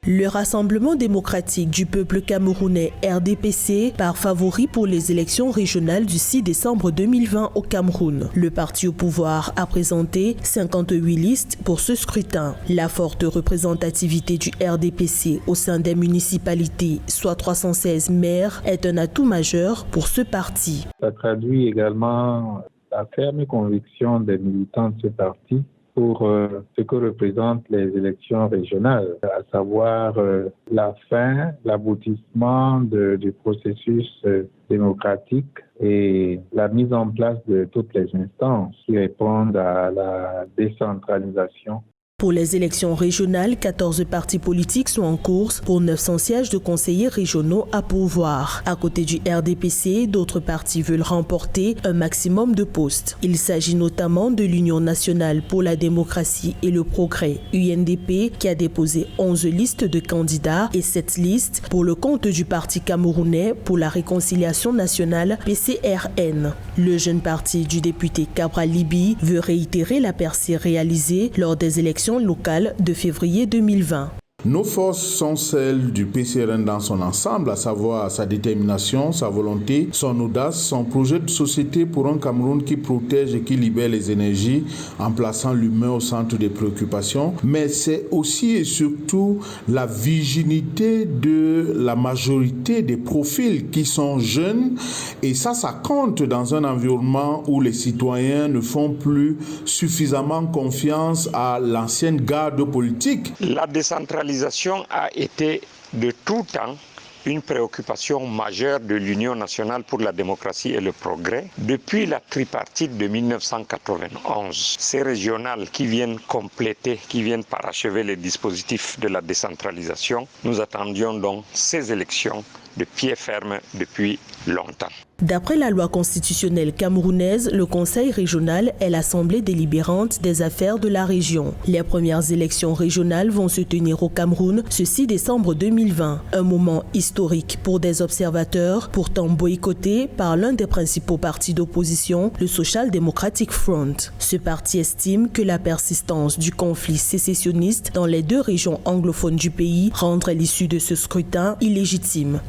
Le Rassemblement démocratique du peuple camerounais RDPC part favori pour les élections régionales du 6 décembre 2020 au Cameroun. Le parti au pouvoir a présenté 58 listes pour ce scrutin. La forte représentativité du RDPC au sein des municipalités, soit 316 maires, est un atout majeur pour ce parti. Ça traduit également la ferme conviction des militants de ce parti pour ce que représentent les élections régionales, à savoir la fin, l'aboutissement du processus démocratique et la mise en place de toutes les instances qui répondent à la décentralisation. Pour les élections régionales, 14 partis politiques sont en course pour 900 sièges de conseillers régionaux à pourvoir. À côté du RDPC, d'autres partis veulent remporter un maximum de postes. Il s'agit notamment de l'Union nationale pour la démocratie et le progrès, UNDP, qui a déposé 11 listes de candidats et 7 listes pour le compte du Parti camerounais pour la réconciliation nationale, PCRN. Le jeune parti du député Cabral Libi veut réitérer la percée réalisée lors des élections locales de février 2020. Nos forces sont celles du PCRN dans son ensemble, à savoir sa détermination, sa volonté, son audace, son projet de société pour un Cameroun qui protège et qui libère les énergies en plaçant l'humain au centre des préoccupations. Mais c'est aussi et surtout la virginité de la majorité des profils qui sont jeunes. Et ça compte dans un environnement où les citoyens ne font plus suffisamment confiance à l'ancienne garde politique. La décentralisation a été de tout temps une préoccupation majeure de l'Union nationale pour la démocratie et le progrès depuis la tripartite de 1991. Ces régionales qui viennent compléter, qui viennent parachever les dispositifs de la décentralisation, nous attendions donc ces élections de pied ferme depuis longtemps. D'après la loi constitutionnelle camerounaise, le Conseil régional est l'assemblée délibérante des affaires de la région. Les premières élections régionales vont se tenir au Cameroun ce 6 décembre 2020, un moment historique pour des observateurs, pourtant boycottés par l'un des principaux partis d'opposition, le Social Democratic Front. Ce parti estime que la persistance du conflit sécessionniste dans les deux régions anglophones du pays rendrait l'issue de ce scrutin illégitime.